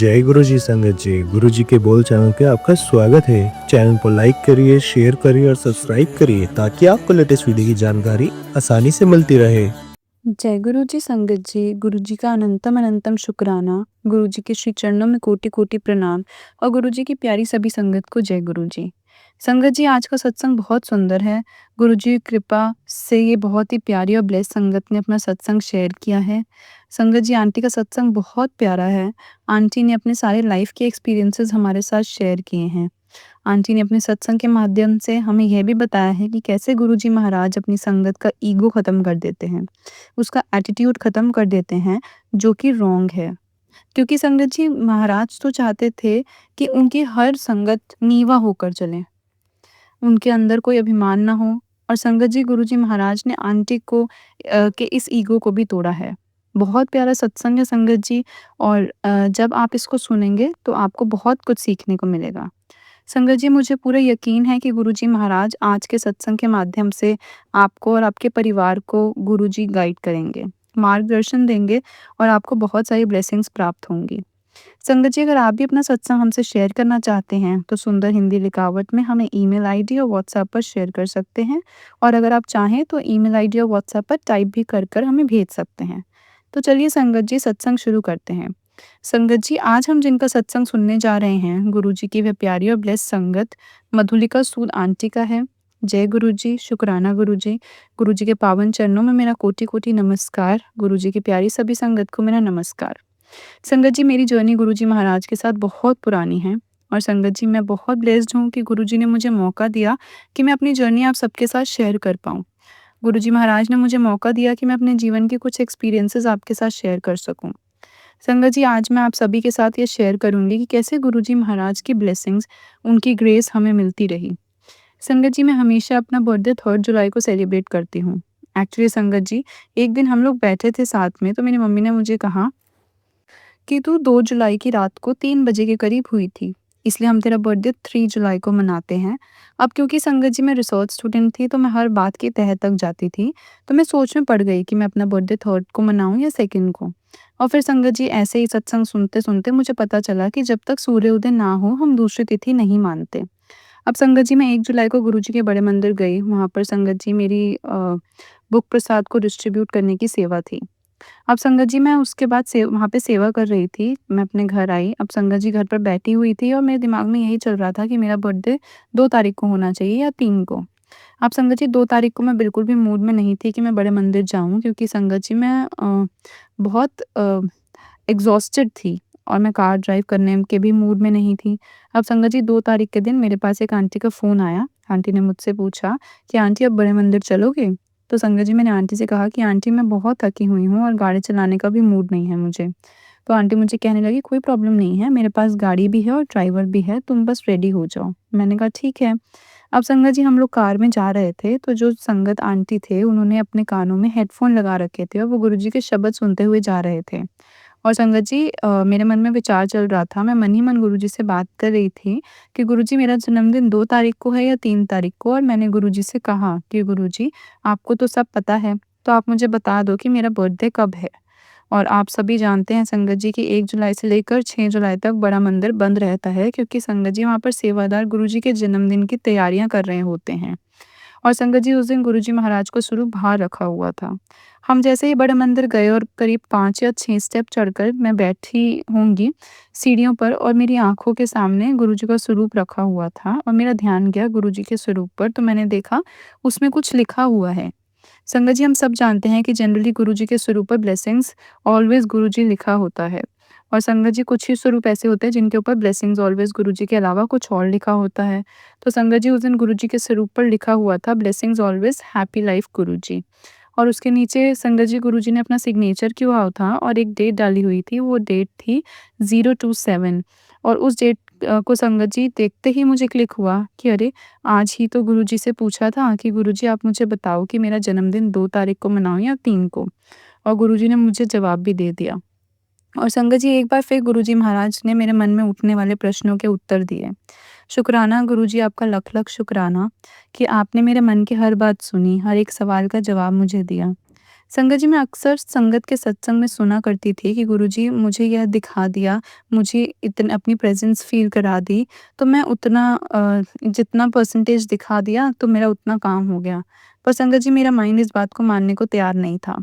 जय गुरु जी संगत जी, गुरु जी के बोल चैनल पे आपका स्वागत है। चैनल को लाइक करिए, शेयर करिए और सब्सक्राइब करिए ताकि आपको लेटेस्ट वीडियो की जानकारी आसानी से मिलती रहे। जय गुरु जी संगत जी, गुरु जी का अनंतम अनंतम शुक्राना, गुरु जी के श्री चरणों में कोटि कोटि प्रणाम और गुरु जी की प्यारी सभी संगत को जय गुरु जी। संगत जी, आज का सत्संग बहुत सुंदर है। गुरु जी की कृपा से ये बहुत ही प्यारी और ब्लेस्ड संगत ने अपना सत्संग शेयर किया है। संगत जी, आंटी का सत्संग बहुत प्यारा है। आंटी ने अपने सारे लाइफ के एक्सपीरियंसेस हमारे साथ शेयर किए हैं। आंटी ने अपने सत्संग के माध्यम से हमें यह भी बताया है कि कैसे गुरुजी महाराज अपनी संगत का ईगो ख़त्म कर देते हैं, उसका एटीट्यूड ख़त्म कर देते हैं, जो कि रॉन्ग है। क्योंकि संगत जी, महाराज तो चाहते थे कि उनकी हर संगत नीवा होकर चले, उनके अंदर कोई अभिमान ना हो। और संगत जी, गुरुजी महाराज ने आंटी को के इस ईगो को भी तोड़ा है। बहुत प्यारा सत्संग है संगत जी। और जब आप इसको सुनेंगे तो आपको बहुत कुछ सीखने को मिलेगा। संगत जी, मुझे पूरा यकीन है कि गुरुजी महाराज आज के सत्संग के माध्यम से आपको और आपके परिवार को गुरुजी गाइड करेंगे, मार्गदर्शन देंगे और आपको बहुत सारी ब्लेसिंग्स प्राप्त होंगी। संगत जी, अगर आप भी अपना सत्संग हमसे शेयर करना चाहते हैं तो सुंदर हिंदी लिखावट में हमें ईमेल आईडी और व्हाट्सएप पर शेयर कर सकते हैं। और अगर आप चाहें तो ईमेल आईडी और व्हाट्सएप पर टाइप भी कर हमें भेज सकते हैं। तो चलिए संगत जी, सत्संग शुरू करते हैं। संगत जी, आज हम जिनका सत्संग सुनने जा रहे हैं, गुरु जी की वह प्यारी और ब्लेस्ड संगत मधुलिका सूद आंटी का है। जय गुरु जी, शुक्राना गुरु जी। गुरु जी के पावन चरणों में मेरा कोटि कोटि नमस्कार। गुरु जी की प्यारी सभी संगत को मेरा नमस्कार। संगत जी, मेरी जर्नी गुरु जी महाराज के साथ बहुत पुरानी है। और संगत जी, मैं बहुत ब्लेस्ड हूँ कि गुरु जी ने मुझे मौका दिया कि मैं अपनी जर्नी आप सबके साथ शेयर कर पाऊँ। गुरु जी महाराज ने मुझे मौका दिया कि मैं अपने जीवन के कुछ एक्सपीरियंसेस आपके साथ शेयर कर सकूँ। संगत जी, आज मैं आप सभी के साथ ये शेयर करूँगी कि कैसे गुरुजी महाराज की ब्लेसिंग्स, उनकी ग्रेस हमें मिलती रही। संगत जी, मैं हमेशा अपना बर्थडे 3 जुलाई को सेलिब्रेट करती हूँ। एक्चुअली संगत जी, एक दिन हम लोग बैठे थे साथ में, तो मेरी मम्मी ने मुझे कहा कि तू 2 जुलाई की रात को 3 बजे के करीब हुई थी, इसलिए हम तेरा बर्थडे 3 जुलाई को मनाते हैं। अब क्योंकि संगत जी, मैं रिसर्च स्टूडेंट थी तो मैं हर बात की तह तक जाती थी, तो मैं सोच में पड़ गई कि मैं अपना बर्थडे 3 को मनाऊँ या 2 को। और फिर संगत जी, ऐसे ही सत्संग सुनते-सुनते मुझे पता चला कि जब तक सूर्योदय ना हो हम दूसरी तिथि नहीं मानते। अब संगत जी, मैं 1 जुलाई को गुरुजी के बड़े मंदिर गई, वहाँ पर संगत जी मेरी बुक प्रसाद को डिस्ट्रीब्यूट करने की सेवा थी। अब संगत जी, मैं उसके बाद वहाँ पे सेवा कर रही थी, मैं अपने घर आई। अब संगत जी, घर पर बैठी हुई थी और मेरे दिमाग में यही चल रहा था कि मेरा बर्थडे 2 तारीख को होना चाहिए या 3 को। अब संगत जी, 2 तारीख को मैं बिल्कुल भी मूड में नहीं थी कि मैं बड़े मंदिर जाऊँ, क्योंकि संगत जी मैं बहुत एग्ज़ॉस्टेड थी और मैं कार ड्राइव करने के भी मूड में नहीं थी। अब संगत जी, 2 तारीख के दिन मेरे पास एक आंटी का फ़ोन आया। आंटी ने मुझसे पूछा कि आंटी, अब बड़े मंदिर चलोगे? तो संगत जी, मैंने आंटी से कहा कि आंटी, मैं बहुत थकी हुई हूँ और गाड़ी चलाने का भी मूड नहीं है मुझे। तो आंटी मुझे कहने लगी, कोई प्रॉब्लम नहीं है, मेरे पास गाड़ी भी है और ड्राइवर भी है, तुम बस रेडी हो जाओ। मैंने कहा ठीक है। अब संगत जी, हम लोग कार में जा रहे थे, तो जो संगत आंटी थे उन्होंने अपने कानों में हेडफ़ोन लगा रखे थे और वो गुरुजी के शब्द सुनते हुए जा रहे थे। और संगत जी, मेरे मन में विचार चल रहा था, मैं मन ही मन गुरुजी से बात कर रही थी कि गुरुजी, मेरा जन्मदिन 2 तारीख को है या 3 तारीख को? और मैंने गुरुजी से कहा कि गुरुजी, आपको तो सब पता है, तो आप मुझे बता दो कि मेरा बर्थडे कब है? और आप सभी जानते हैं संगत जी कि 1 जुलाई से लेकर 6 जुलाई तक बड़ा मंदिर बंद रहता है, क्योंकि संगत जी वहाँ पर सेवादार गुरुजी के जन्मदिन की तैयारियाँ कर रहे होते हैं। और संगत जी, उस दिन गुरुजी महाराज को स्वरूप बाहर रखा हुआ था। हम जैसे ही बड़े मंदिर गए और करीब 5 या 6 स्टेप चढ़कर मैं बैठी होंगी सीढ़ियों पर, और मेरी आँखों के सामने गुरुजी का स्वरूप रखा हुआ था और मेरा ध्यान गया गुरुजी के स्वरूप पर, तो मैंने देखा उसमें कुछ लिखा हुआ है। संगत जी, हम सब जानते हैं कि जनरली गुरुजी के स्वरूप पर ब्लेसिंग्स ऑलवेज़ गुरुजी लिखा होता है। और संगत जी, कुछ ही स्वरूप ऐसे होते हैं जिनके ऊपर ब्लेसिंग्स ऑलवेज़ गुरुजी के अलावा कुछ और लिखा होता है। तो संगत जी, उस दिन गुरुजी के स्वरूप पर लिखा हुआ था, ब्लेसिंग्स ऑलवेज़, हैप्पी लाइफ गुरुजी। और उसके नीचे संगत जी, गुरुजी ने अपना सिग्नेचर किया हुआ था और एक डेट डाली हुई थी, वो डेट थी 027। और उस डेट को संगत जी देखते ही मुझे क्लिक हुआ कि अरे! आज ही तो गुरुजी से पूछा था कि गुरुजी, आप मुझे बताओ कि मेरा जन्मदिन 2 तारीख को मनाऊँ या 3 को? और गुरुजी ने मुझे जवाब भी दे दिया। और संगत जी, एक बार फिर गुरुजी महाराज ने मेरे मन में उठने वाले प्रश्नों के उत्तर दिए। शुक्राना गुरुजी, आपका लख-लख शुक्राना कि आपने मेरे मन की हर बात सुनी, हर एक सवाल का जवाब मुझे दिया। संगत जी, मैं अक्सर संगत के सत्संग में सुना करती थी कि गुरुजी मुझे यह दिखा दिया, मुझे इतना अपनी प्रेज़ेंस फ़ील करा दी, तो मैं उतना जितना परसेंटेज दिखा दिया तो मेरा उतना काम हो गया। पर संगत जी, मेरा माइंड इस बात को मानने को तैयार नहीं था।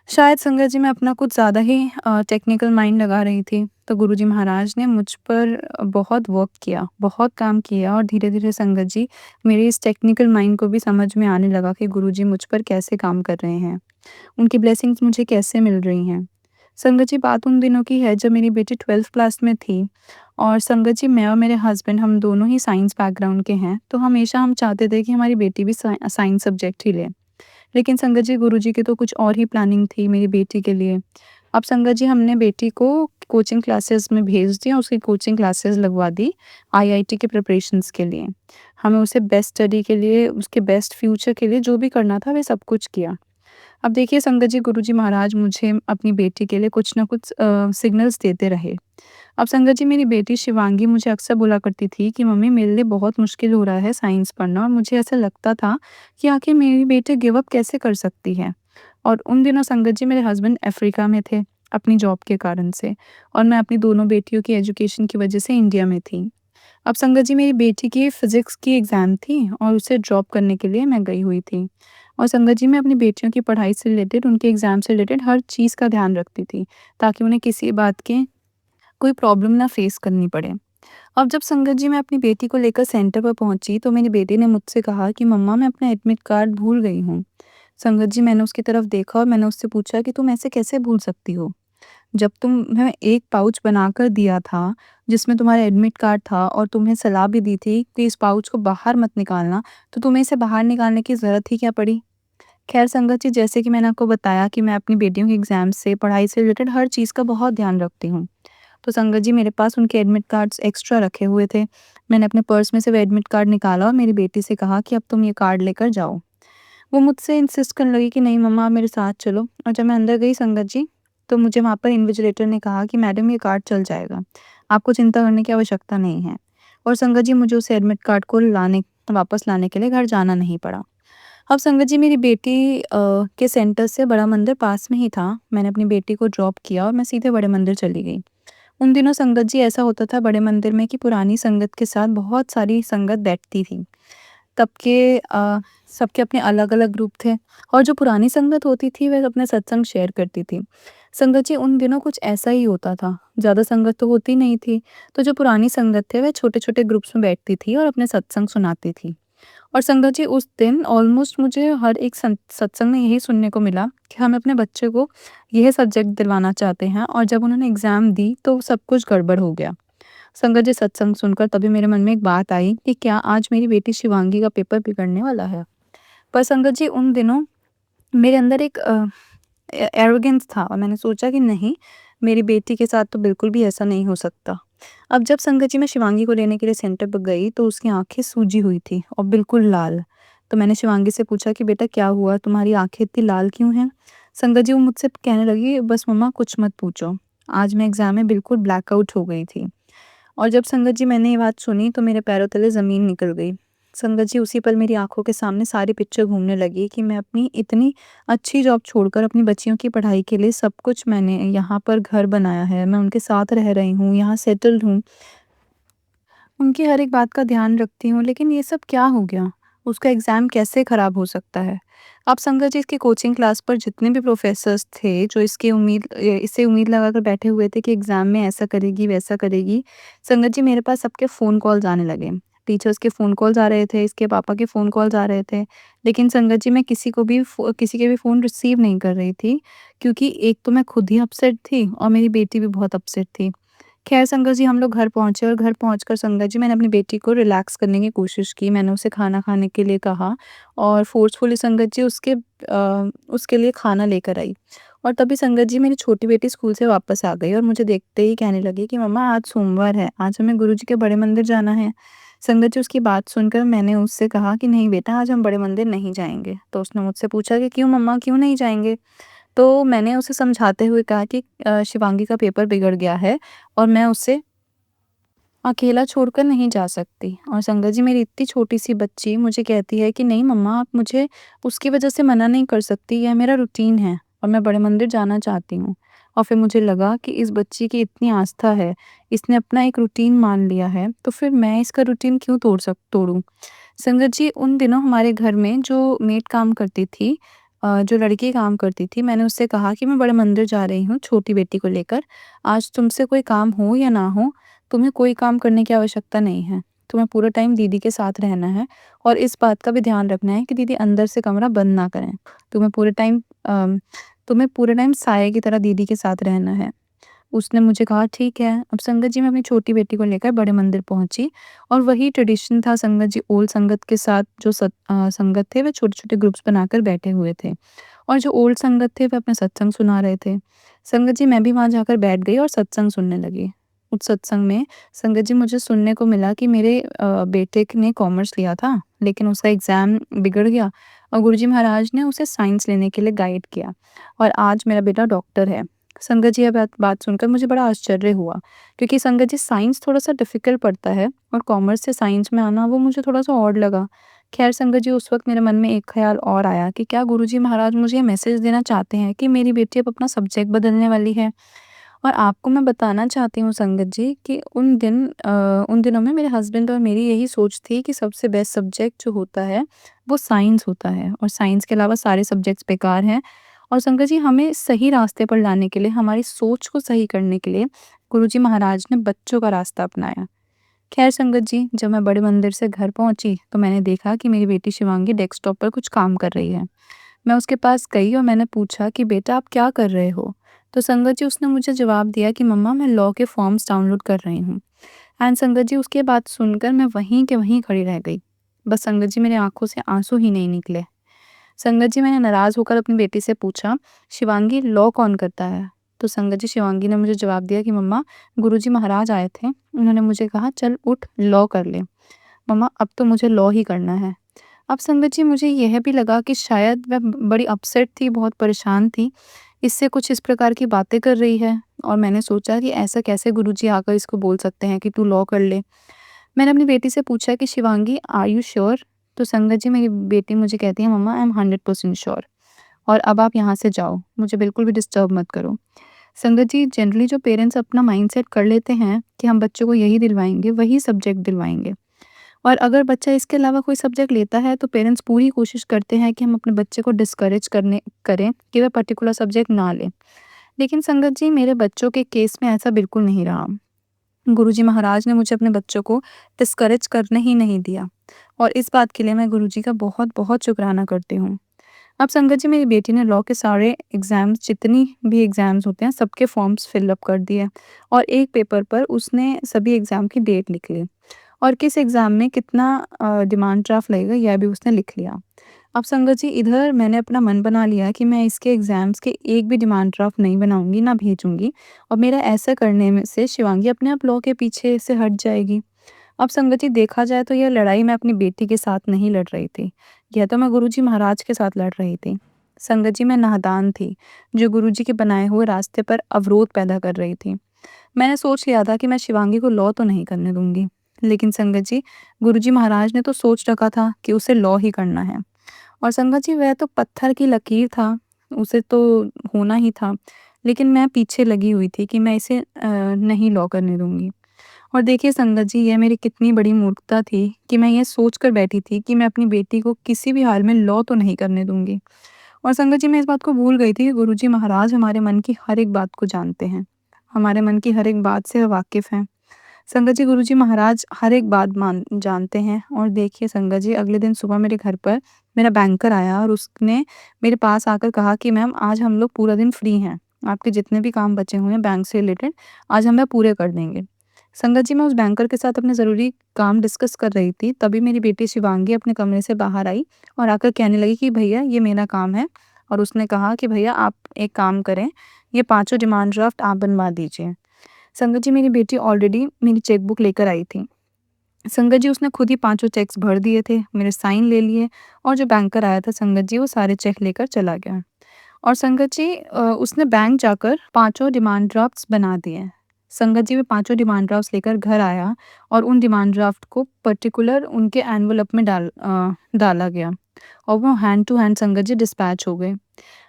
शायद संगत जी मैं अपना कुछ ज़्यादा ही टेक्निकल माइंड लगा रही थी, तो गुरुजी महाराज ने मुझ पर बहुत वर्क किया, बहुत काम किया और धीरे-धीरे संगत जी मेरे इस टेक्निकल माइंड को भी समझ में आने लगा कि गुरुजी मुझ पर कैसे काम कर रहे हैं। उनकी ब्लेसिंग्स मुझे कैसे मिल रही हैं। संगत जी, बात उन दिनों की है जब मेरी बेटी 12th क्लास में थी और संगत जी मैं और मेरे हस्बैंड हम दोनों ही साइंस बैकग्राउंड के हैं, तो हमेशा हम चाहते थे कि हमारी बेटी भी साइंस सब्जेक्ट ही ले। लेकिन संगत जी, गुरुजी की तो कुछ और ही प्लानिंग थी मेरी बेटी के लिए। अब संगत जी, हमने बेटी को कोचिंग क्लासेस में भेज दिया, उसकी कोचिंग क्लासेस लगवा दी आईआईटी के प्रिपरेशंस के लिए। हमें उसे बेस्ट स्टडी के लिए, उसके बेस्ट फ्यूचर के लिए जो भी करना था, वे सब कुछ किया। अब देखिए संगत जी, गुरुजी महाराज मुझे अपनी बेटी के लिए कुछ न कुछ सिग्नल्स देते रहे। अब संगत जी, मेरी बेटी शिवांगी मुझे अक्सर बोला करती थी कि मम्मी, मेरे लिए बहुत मुश्किल हो रहा है साइंस पढ़ना, और मुझे ऐसा लगता था कि आखिर मेरी बेटी गिव अप कैसे कर सकती है। और उन दिनों संगत जी मेरे हस्बैंड अफ्रीका में थे अपनी जॉब के कारण से, और मैं अपनी दोनों बेटियों की एजुकेशन की वजह से इंडिया में थी। अब संगत जी, मेरी बेटी की फिज़िक्स की एग्ज़ाम थी और उसे ड्रॉप करने के लिए मैं गई हुई थी। और संगत जी, मैं अपनी बेटियों की पढ़ाई से रिलेटेड, उनके एग्ज़ाम से रिलेटेड हर चीज़ का ध्यान रखती थी, ताकि उन्हें किसी बात की कोई प्रॉब्लम ना फेस करनी पड़े। अब जब संगत जी मैं अपनी बेटी को लेकर सेंटर पर पहुंची, तो मेरी बेटी ने मुझसे कहा कि मम्मा, मैं अपना एडमिट कार्ड भूल गई हूँ। संगत जी, मैंने उसकी तरफ देखा और मैंने उससे पूछा कि तुम ऐसे कैसे भूल सकती हो? जब तुम्हें एक पाउच बनाकर दिया था जिसमें तुम्हारा एडमिट कार्ड था और तुम्हें सलाह भी दी थी कि इस पाउच को बाहर मत निकालना, तो तुम्हें इसे बाहर निकालने की ज़रूरत ही क्या पड़ी? खैर संगत जी, जैसे कि मैंने आपको बताया कि मैं अपनी बेटियों के एग्ज़ाम से, पढ़ाई से रिलेटेड हर चीज़ का बहुत ध्यान रखती हूँ। तो संगत जी, मेरे पास उनके एडमिट कार्ड्स एक्स्ट्रा रखे हुए थे। मैंने अपने पर्स में से वो एडमिट कार्ड निकाला और मेरी बेटी से कहा कि अब तुम ये कार्ड लेकर जाओ। वो मुझसे इंसिस्ट करने लगी कि नहीं मम्मा, आप मेरे साथ चलो, और जब मैं अंदर गई संगत जी, तो मुझे वहाँ पर इन्विजिलेटर ने कहा कि मैडम, ये कार्ड चल जाएगा। आपको चिंता करने की आवश्यकता नहीं है। और संगत जी, मुझे उस एडमिट कार्ड को वापस लाने के लिए घर जाना नहीं पड़ा। अब संगत जी, मेरी बेटी के सेंटर से बड़ा मंदिर पास में ही था। मैंने अपनी बेटी को ड्रॉप किया और मैं सीधे बड़े मंदिर चली गई। उन दिनों संगत जी ऐसा होता था बड़े मंदिर में कि पुरानी संगत के साथ बहुत सारी संगत बैठती थी। तब के सबके अपने अलग-अलग ग्रुप थे और जो पुरानी संगत होती थी वह अपने सत्संग शेयर करती थी। संगत जी, उन दिनों कुछ ऐसा ही होता था। ज़्यादा संगत तो होती नहीं थी, तो जो पुरानी संगत थे वह छोटे-छोटे ग्रुप्स में बैठती थी और अपने सत्संग सुनाती थी। और संगत जी, उस दिन ऑलमोस्ट मुझे हर एक सत्संग में यही सुनने को मिला कि हम अपने बच्चे को यह सब्जेक्ट दिलवाना चाहते हैं, और जब उन्होंने एग्ज़ाम दी तो सब कुछ गड़बड़ हो गया। संगत जी, सत्संग सुनकर तभी मेरे मन में एक बात आई कि क्या आज मेरी बेटी शिवांगी का पेपर बिगड़ने वाला है? पर संगत जी, उन दिनों मेरे अंदर एक एरोगेंस था और मैंने सोचा कि नहीं, मेरी बेटी के साथ तो बिल्कुल भी ऐसा नहीं हो सकता। अब जब संगत जी मैं शिवांगी को लेने के लिए सेंटर पर गई, तो उसकी आँखें सूजी हुई थी और बिल्कुल लाल। तो मैंने शिवांगी से पूछा कि बेटा, क्या हुआ? तुम्हारी आँखें इतनी लाल क्यों हैं? संगत जी, वो मुझसे कहने लगी, बस मम्मा, कुछ मत पूछो। आज मैं एग्ज़ाम में बिल्कुल ब्लैकआउट हो गई थी। और जब संगत जी मैंने ये बात सुनी, तो मेरे पैरों तले ज़मीन निकल गई। संगत जी, उसी पल मेरी आँखों के सामने सारी पिक्चर घूमने लगी कि मैं अपनी इतनी अच्छी जॉब छोड़कर अपनी बच्चियों की पढ़ाई के लिए सब कुछ, मैंने यहाँ पर घर बनाया है, मैं उनके साथ रह रही हूँ, यहाँ सेटल्ड हूँ, उनकी हर एक बात का ध्यान रखती हूँ, लेकिन ये सब क्या हो गया? उसका एग्ज़ाम कैसे ख़राब हो सकता है? अब संगत जी, इसकी कोचिंग क्लास पर जितने भी प्रोफ़ेसर्स थे जो इससे उम्मीद लगाकर बैठे हुए थे कि एग्ज़ाम में ऐसा करेगी, वैसा करेगी, संगत जी मेरे पास सबके फ़ोन कॉल्स आने लगे। टीचर्स के फ़ोन कॉल्स आ रहे थे, इसके पापा के फ़ोन कॉल्स आ रहे थे। लेकिन संगत जी, मैं किसी के भी फ़ोन रिसीव नहीं कर रही थी, क्योंकि एक तो मैं खुद ही अपसेट थी और मेरी बेटी भी बहुत अपसेट थी। ख़ैर संगत जी, हम लोग घर पहुँचे और घर पहुँचकर संगत जी मैंने अपनी बेटी को रिलैक्स करने की कोशिश की। मैंने उसे खाना खाने के लिए कहा और फ़ोर्सफुली संगत जी उसके लिए खाना लेकर आई। और तभी संगत जी मेरी छोटी बेटी स्कूल से वापस आ गई और मुझे देखते ही कहने लगी कि मम्मा, आज सोमवार है, आज हमें गुरुजी के बड़े मंदिर जाना है। संगत जी, उसकी बात सुनकर मैंने उससे कहा कि नहीं बेटा, आज हम बड़े मंदिर नहीं जाएँगे। तो उसने मुझसे पूछा कि क्यों मम्मा, क्यों नहीं जाएँगे? तो मैंने उसे समझाते हुए कहा कि शिवांगी का पेपर बिगड़ गया है और मैं उसे अकेला छोड़कर नहीं जा सकती। और संगत जी, मेरी इतनी छोटी-सी बच्ची मुझे कहती है कि नहीं मम्मा, आप मुझे उसकी वज़ह से मना नहीं कर सकती, यह मेरा रूटीन है और मैं बड़े मंदिर जाना चाहती हूँ। और फिर मुझे लगा कि इस बच्ची की इतनी आस्था है, इसने अपना एक रूटीन मान लिया है, तो फिर मैं इसका रूटीन क्यों तोड़ूँ? संगत जी, उन दिनों हमारे घर में जो मेड काम करती थी, जो लड़की काम करती थी, मैंने उससे कहा कि मैं बड़े मंदिर जा रही हूँ छोटी बेटी को लेकर। आज तुमसे कोई काम हो या ना हो, तुम्हें कोई काम करने की आवश्यकता नहीं है। तुम्हें पूरा टाइम दीदी के साथ रहना है और इस बात का भी ध्यान रखना है कि दीदी अंदर से कमरा बंद ना करें। तुम्हें पूरे टाइम तुम्हें पूरे टाइम साये की तरह दीदी के साथ रहना है। उसने मुझे कहा ठीक है। अब संगत जी, मैं अपनी छोटी बेटी को लेकर बड़े मंदिर पहुँची और वही ट्रेडिशन था संगत जी, ओल्ड संगत के साथ जो संगत थे वे छोटे-छोटे ग्रुप्स बनाकर बैठे हुए थे और जो ओल्ड संगत थे वे अपना सत्संग सुना रहे थे। संगत जी, मैं भी वहाँ जाकर बैठ गई और सत्संग सुनने लगी। उस सत्संग में संगत जी, मुझे सुनने को मिला कि मेरे बेटे ने कॉमर्स लिया था, लेकिन उसका एग्ज़ाम बिगड़ गया और गुरुजी महाराज ने उसे साइंस लेने के लिए गाइड किया और आज मेरा बेटा डॉक्टर है। संगत जी, ये बात बात सुनकर मुझे बड़ा आश्चर्य हुआ, क्योंकि संगत जी साइंस थोड़ा-सा डिफ़िकल्ट पड़ता है और कॉमर्स से साइंस में आना वो मुझे थोड़ा-सा ऑड लगा। ख़ैर संगत जी, उस वक़्त मेरे मन में एक ख़्याल और आया कि क्या गुरुजी महाराज मुझे ये मैसेज देना चाहते हैं कि मेरी बेटी अब अपना सब्जेक्ट बदलने वाली है? और आपको मैं बताना चाहती हूँ संगत जी कि उन दिनों में मेरे हस्बैंड और मेरी यही सोच थी कि सबसे बेस्ट सब्जेक्ट जो होता है, वो साइंस होता है और साइंस के अलावा सारे सब्जेक्ट्स बेकार हैं। और संगत जी, हमें सही रास्ते पर लाने के लिए, हमारी सोच को सही करने के लिए गुरुजी महाराज ने बच्चों का रास्ता अपनाया। ख़ैर संगत जी, जब मैं बड़े मंदिर से घर पहुँची, तो मैंने देखा कि मेरी बेटी शिवांगी डेस्कटॉप पर कुछ काम कर रही है। मैं उसके पास गई और मैंने पूछा कि बेटा, आप क्या कर रहे हो? तो संगत जी, उसने मुझे जवाब दिया कि मम्मा, मैं लॉ के फॉर्म्स डाउनलोड कर रही हूँ। एंड संगत जी, उसकी बात सुनकर मैं वहीं के वहीं खड़ी रह गई। बस संगत जी, मेरी आँखों से आँसू ही नहीं निकले। संगत जी, मैंने नाराज़ होकर अपनी बेटी से पूछा, शिवांगी, लॉ कौन करता है? तो संगत जी, शिवांगी ने मुझे जवाब दिया कि मम्मा, गुरुजी महाराज आए थे। उन्होंने मुझे कहा, चल उठ, लॉ कर ले। मम्मा, अब तो मुझे लॉ ही करना है। अब संगत जी, मुझे यह भी लगा कि शायद वह बड़ी अपसेट थी, बहुत परेशान थी, इससे कुछ इस प्रकार की बातें कर रही है और मैंने सोचा कि ऐसा कैसे गुरुजी आकर इसको बोल सकते हैं कि तू लॉ कर ले। मैंने अपनी बेटी से पूछा कि शिवांगी, आर यू श्योर? तो संगत जी, मेरी बेटी मुझे कहती है, मम्मा, आई एम 100% श्योर और अब आप यहाँ से जाओ, मुझे बिल्कुल भी डिस्टर्ब मत करो। संगत जी, जनरली जो पेरेंट्स अपना माइंडसेट कर लेते हैं कि हम बच्चों को यही दिलवाएँगे, वही सब्जेक्ट दिलवाएँगे। और अगर बच्चा इसके अलावा कोई सब्जेक्ट लेता है तो पेरेंट्स पूरी कोशिश करते हैं कि हम अपने बच्चे को डिस्करेज करने करें कि वह पर्टिकुलर सब्जेक्ट ना ले। लेकिन संगत जी, मेरे बच्चों के केस में ऐसा बिल्कुल नहीं रहा। गुरुजी महाराज ने मुझे अपने बच्चों को डिस्करेज करने ही नहीं दिया और इस बात के लिए मैं गुरुजी का बहुत-बहुत शुक्राना करती हूँ। अब संगत जी, मेरी बेटी ने लॉ के सारे एग्ज़ाम्स, जितनी भी एग्ज़ाम्स होते हैं, सबके फॉर्म्स फिल अप कर दिए और एक पेपर पर उसने सभी एग्ज़ाम की डेट लिख ली और किस एग्ज़ाम में कितना डिमांड ड्राफ्ट लगेगा यह भी उसने लिख लिया। अब संगत जी, इधर मैंने अपना मन बना लिया कि मैं इसके एग्ज़ाम्स के एक भी डिमांड ड्राफ्ट नहीं बनाऊँगी, ना भेजूँगी और मेरा ऐसा करने में से शिवांगी अपने आप लॉ के पीछे से हट जाएगी। अब संगत जी, देखा जाए तो यह लड़ाई मैं अपनी बेटी के साथ नहीं लड़ रही थी, यह तो मैं गुरुजी महाराज के साथ लड़ रही थी। संगत जी, मैं नादान थी, जो गुरुजी के बनाए हुए रास्ते पर अवरोध पैदा कर रही थी। मैंने सोच लिया था कि मैं शिवांगी को लॉ तो नहीं करने दूँगी। लेकिन संगत जी, गुरुजी महाराज ने तो सोच रखा था कि उसे लॉ ही करना है और संगत जी, वह तो पत्थर की लकीर था, उसे तो होना ही था। लेकिन मैं पीछे लगी हुई थी कि मैं इसे नहीं लॉ करने दूँगी। और देखिए संगत जी, यह मेरी कितनी बड़ी मूर्खता थी कि मैं ये सोच कर बैठी थी कि मैं अपनी बेटी को किसी भी हाल में लॉ तो नहीं करने दूँगी। और संगत जी, मैं इस बात को भूल गई थी कि गुरुजी महाराज हमारे मन की हर एक बात को जानते हैं। हमारे मन की हर एक बात से वाकिफ़ हैं। संगत जी, गुरुजी महाराज हर एक बात जानते हैं और देखिए संगत जी, अगले दिन सुबह मेरे घर पर मेरा बैंकर आया और उसने मेरे पास आकर कहा कि मैम, आज हम लोग पूरा दिन फ्री हैं। आपके जितने भी काम बचे हुए हैं बैंक से रिलेटेड, आज हम वह पूरे कर देंगे। संगत जी, मैं उस बैंकर के साथ अपने ज़रूरी काम डिस्कस कर रही थी, तभी मेरी बेटी शिवांगी अपने कमरे से बाहर आई और आकर कहने लगी कि भैया, ये मेरा काम है और उसने कहा कि भैया, आप एक काम करें, ये पाँचों डिमांड ड्राफ्ट आप बनवा दीजिए। संगत जी, मेरी बेटी ऑलरेडी मेरी चेकबुक लेकर आई थी। संगत जी, उसने खुद ही पाँचों चेक्स भर दिए थे, मेरे साइन ले लिए और जो बैंकर आया था संगत जी, वो सारे चेक लेकर चला गया। और संगत जी, उसने बैंक जाकर पाँचों डिमांड ड्राफ्ट्स बना दिए। संगत जी मैं पाँचों डिमांड ड्राफ्ट्स लेकर घर आया और उन डिमांड ड्राफ्ट को पर्टिकुलर उनके एनवेलप में डाला गया और वो हैंड टू हैंड संगत जी डिस्पैच हो गए।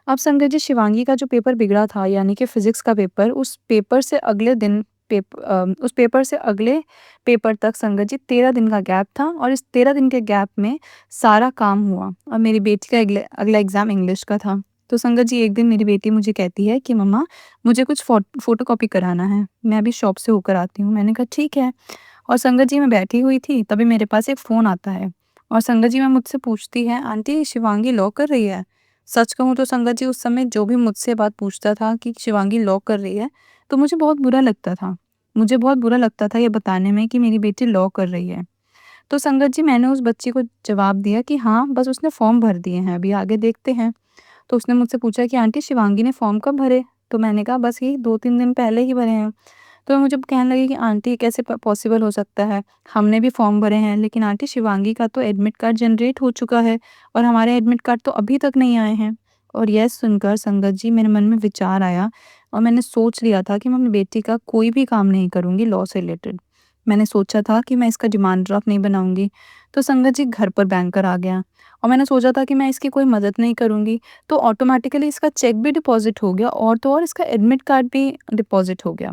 अब संगत जी शिवांगी का जो पेपर बिगड़ा था यानी कि फ़िज़िक्स का पेपर, उस पेपर से अगले पेपर तक संगत जी 13 दिन का गैप था और इस 13 दिन के गैप में सारा काम हुआ और मेरी बेटी का अगला एग्ज़ाम इंग्लिश का था। तो संगत जी एक दिन मेरी बेटी मुझे कहती है कि मम्मा मुझे कुछ फ़ोटोकॉपी कराना है, मैं अभी शॉप से होकर आती हूँ। मैंने कहा ठीक है और संगत जी मैं बैठी हुई थी तभी मेरे पास एक फ़ोन आता है और संगत जी मैं मुझसे पूछती है आंटी शिवांगी लॉ कर रही है? सच कहूँ तो संगत जी उस समय जो भी मुझसे बात पूछता था कि शिवांगी लॉ कर रही है, तो मुझे बहुत बुरा लगता था। मुझे बहुत बुरा लगता था ये बताने में कि मेरी बेटी लॉ कर रही है। तो संगत जी मैंने उस बच्ची को जवाब दिया कि हाँ, बस उसने फ़ॉर्म भर दिए हैं, अभी आगे देखते हैं। तो उसने मुझसे पूछा कि आंटी शिवांगी ने फ़ॉर्म कब भरे? तो मैंने कहा बस यही 2-3 दिन पहले ही भरे हैं। तो मुझे कहने लगी कि आंटी कैसे पॉसिबल हो सकता है? हमने भी फ़ॉर्म भरे हैं, लेकिन आंटी शिवांगी का तो एडमिट कार्ड जनरेट हो चुका है और हमारे एडमिट कार्ड तो अभी तक नहीं आए हैं। और यह सुनकर संगत जी मेरे मन में विचार आया और मैंने सोच लिया था कि मैं अपनी बेटी का कोई भी काम नहीं करूँगी लॉ से रिलेटेड। मैंने सोचा था कि मैं इसका डिमांड ड्राफ्ट नहीं बनाऊँगी। तो संगत जी घर पर बैंकर आ गया और मैंने सोचा था कि मैं इसकी कोई मदद नहीं करूँगी, तो ऑटोमैटिकली इसका चेक भी डिपॉज़िट हो गया और तो और इसका एडमिट कार्ड भी डिपॉज़िट हो गया।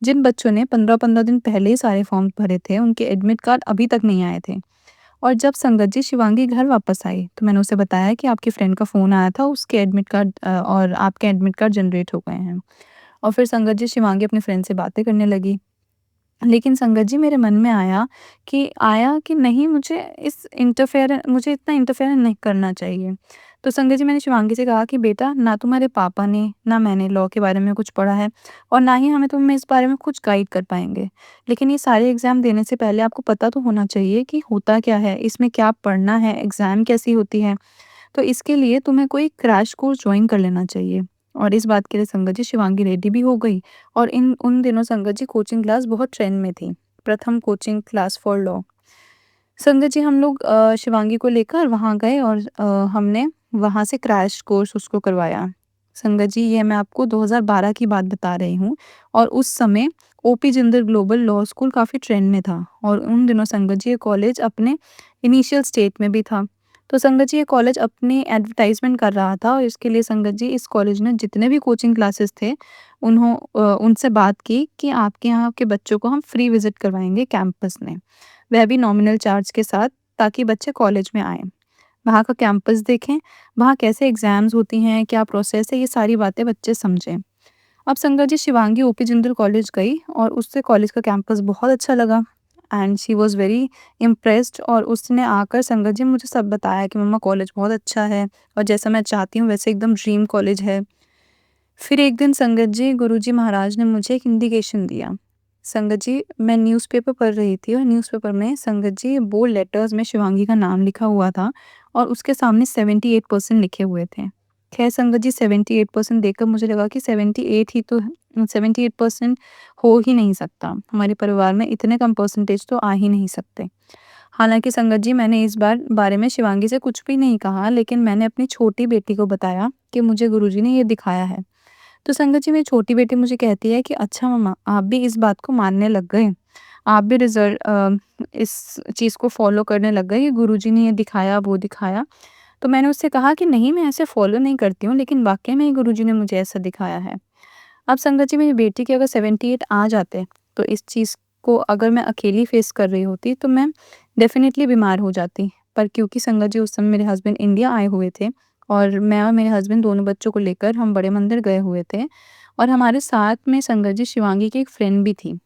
जिन बच्चों ने 15-15 दिन पहले ही सारे फॉर्म भरे थे, उनके एडमिट कार्ड अभी तक नहीं आए थे। और जब संगत जी शिवांगी घर वापस आई, तो मैंने उसे बताया कि आपकी फ्रेंड का फ़ोन आया था, उसके एडमिट कार्ड और आपके एडमिट कार्ड जनरेट हो गए हैं। और फिर संगत जी शिवांगी अपनी फ्रेंड से बातें करने लगी। लेकिन संगत जी मेरे मन में आया कि नहीं मुझे इतना इंटरफेयर नहीं करना चाहिए। तो संगत जी मैंने शिवांगी से कहा कि बेटा ना तुम्हारे पापा ने, ना मैंने लॉ के बारे में कुछ पढ़ा है और ना ही हमें तुम्हें इस बारे में कुछ गाइड कर पाएँगे। लेकिन ये सारे एग्ज़ाम देने से पहले आपको पता तो होना चाहिए कि होता क्या है, इसमें क्या पढ़ना है, एग्ज़ाम कैसी होती है। तो इसके लिए तुम्हें कोई क्रैश कोर्स जॉइन कर लेना चाहिए। और इस बात के लिए संगत जी शिवांगी रेडी भी हो गई और इन उन दिनों संगत जी कोचिंग क्लास बहुत ट्रेंड में थी। प्रथम कोचिंग क्लास फॉर लॉ। संगत जी हम लोग शिवांगी को लेकर वहाँ गए और हमने वहाँ से क्रैश कोर्स उसको करवाया। संगत जी ये मैं आपको 2012 की बात बता रही हूँ और उस समय OP Jindal global law school काफ़ी ट्रेंड में था और उन दिनों संगत जी ये कॉलेज अपने इनिशियल स्टेट में भी था। तो संगत जी ये कॉलेज अपनी एडवर्टाइज़मेंट कर रहा था और इसके लिए संगत जी इस कॉलेज ने जितने भी कोचिंग क्लासेस थे उनसे बात की कि आपके यहाँ के बच्चों को हम फ्री विज़िट करवाएँगे कैंपस में। वह भी नॉमिनल चार्ज के साथ ताकि बच्चे कॉलेज में आएँ। वहाँ का कैंपस देखें, वहाँ कैसे एग्ज़ाम्स होती हैं, क्या प्रोसेस है, ये सारी बातें बच्चे समझें। अब संगत जी शिवांगी ओपी जिंदल कॉलेज गई और उससे कॉलेज का कैंपस बहुत अच्छा लगा and she was very impressed और उसने आकर संगत जी मुझे सब बताया कि मम्मा कॉलेज बहुत अच्छा है और जैसा मैं चाहती हूँ वैसे एकदम ड्रीम कॉलेज है। फिर एक दिन संगत जी गुरुजी महाराज ने मुझे एक इंडिकेशन दिया। संगत जी मैं न्यूज़पेपर पढ़ रही थी और न्यूज़पेपर में संगत जी बोल्ड लेटर्स में शिवांगी का नाम लिखा हुआ था और उसके सामने 78% लिखे हुए थे। ख़ैर संगत जी 78% देखकर मुझे लगा कि 78% हो ही नहीं सकता। हमारे परिवार में इतने कम परसेंटेज तो आ ही नहीं सकते। हालाँकि संगत जी मैंने इस बारे में शिवांगी से कुछ भी नहीं कहा लेकिन मैंने अपनी छोटी बेटी को बताया कि मुझे गुरुजी ने ये दिखाया है। तो संगत जी मेरी छोटी बेटी मुझे कहती है कि अच्छा मम्मा आप भी इस बात को मानने लग गए। आप भी इस चीज़ को फ़ॉलो करने लग गए कि गुरुजी ने ये दिखाया, वो दिखाया। तो मैंने उससे कहा कि नहीं मैं ऐसे फ़ॉलो नहीं करती हूँ लेकिन वाक़ई में ही गुरुजी ने मुझे ऐसा दिखाया है। अब संगत जी मेरी बेटी के अगर 78 आ जाते तो इस चीज़ को अगर मैं अकेली फ़ेस कर रही होती तो मैं डेफ़िनेटली बीमार हो जाती। पर क्योंकि संगत जी उस समय मेरे हस्बैंड इंडिया आए हुए थे और मैं और मेरे हस्बैंड दोनों बच्चों को लेकर हम बड़े मंदिर गए हुए थे और हमारे साथ में संगत जी शिवांगी की एक फ्रेंड भी थी।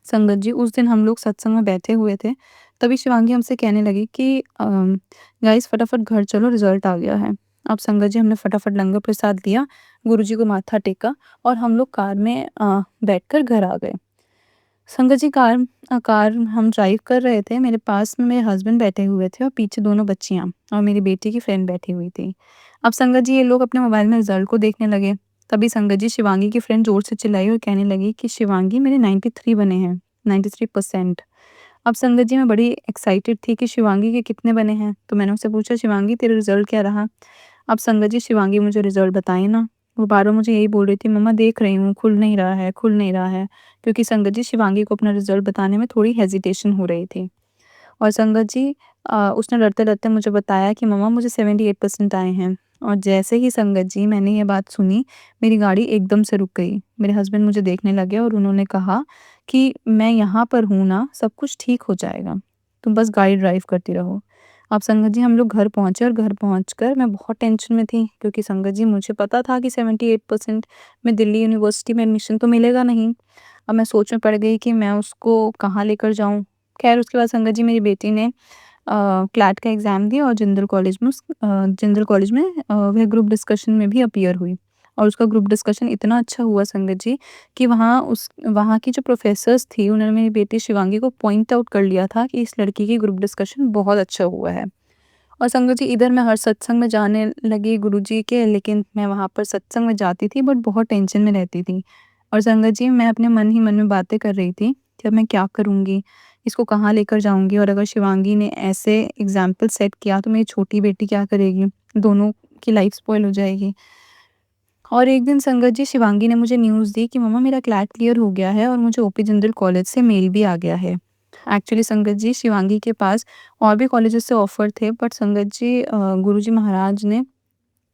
संगत जी उस दिन हम लोग सत्संग में बैठे हुए थे, तभी शिवांगी हमसे कहने लगी कि गाइस फटाफट घर चलो रिज़ल्ट आ गया है। अब संगत जी हमने फटाफट लंगर प्रसाद लिया, गुरुजी को माथा टेका और हम लोग कार में बैठकर घर आ गए। संगत जी कार हम ड्राइव कर रहे थे, मेरे पास में मेरे हस्बैंड बैठे हुए थे और पीछे दोनों बच्चियाँ और मेरी बेटी की फ्रेंड बैठी हुई थी। अब संगत जी ये लोग अपने मोबाइल में रिज़ल्ट को देखने लगे, तभी संगत जी शिवांगी की फ्रेंड ज़ोर से चिल्लाई और कहने लगी कि शिवांगी मेरे 93 बने हैं, 93%। अब संगत जी मैं बड़ी एक्साइटेड थी कि शिवांगी के कितने बने हैं, तो मैंने उससे पूछा शिवांगी तेरा रिज़ल्ट क्या रहा? अब संगत जी शिवांगी मुझे रिज़ल्ट बताई ना, वो बार-बार मुझे यही बोल रही थी, "मम्मा देख रही हूँ, खुल नहीं रहा है, खुल नहीं रहा है।" क्योंकि संगत जी शिवांगी को अपना रिज़ल्ट बताने में थोड़ी हेज़िटेशन हो रही थी। और संगत जी उसने डरते-डरते मुझे बताया कि मम्मा मुझे 78% आए हैं। और जैसे ही संगत जी मैंने ये बात सुनी, मेरी गाड़ी एकदम से रुक गई। मेरे हस्बैंड मुझे देखने लगे और उन्होंने कहा कि मैं यहाँ पर हूँ ना, सब कुछ ठीक हो जाएगा। तुम बस गाड़ी ड्राइव करती रहो। अब संगत जी हम लोग घर पहुँचे और घर पहुँचकर मैं बहुत टेंशन में थी, क्योंकि संगत जी मुझे पता था कि 78% में दिल्ली यूनिवर्सिटी में एडमिशन तो मिलेगा नहीं। अब मैं सोच में पड़ गई कि मैं उसको कहाँ लेकर जाऊँ। ख़ैर उसके बाद संगत जी मेरी बेटी ने क्लैट का एग्ज़ाम दिया और जिंदल कॉलेज में वह ग्रुप डिस्कशन में भी अपीयर हुई। और उसका ग्रुप डिस्कशन इतना अच्छा हुआ संगत जी कि वहाँ की जो प्रोफ़ेसर्स थी, उन्होंने मेरी बेटी शिवांगी को पॉइंट आउट कर लिया था कि इस लड़की की ग्रुप डिस्कशन बहुत अच्छा हुआ है। और संगत जी इधर मैं हर सत्संग में जाने लगी गुरुजी के, लेकिन मैं वहाँ पर सत्संग में जाती थी बट बहुत टेंशन में रहती थी। और संगत जी मैं अपने मन ही मन में बातें कर रही थी कि अब मैं क्या करूँगी? इसको कहाँ लेकर जाऊँगी? और अगर शिवांगी ने ऐसे एग्ज़ाम्पल सेट किया तो मेरी छोटी बेटी क्या करेगी? दोनों की लाइफ़ स्पॉइल हो जाएगी। और एक दिन संगत जी शिवांगी ने मुझे न्यूज़ दी कि मम्मा मेरा क्लैट क्लियर हो गया है और मुझे ओपी जिंदल कॉलेज से मेल भी आ गया है। एक्चुअली संगत जी शिवांगी के पास और भी कॉलेजेस से ऑफ़र थे, बट संगत जी गुरुजी महाराज ने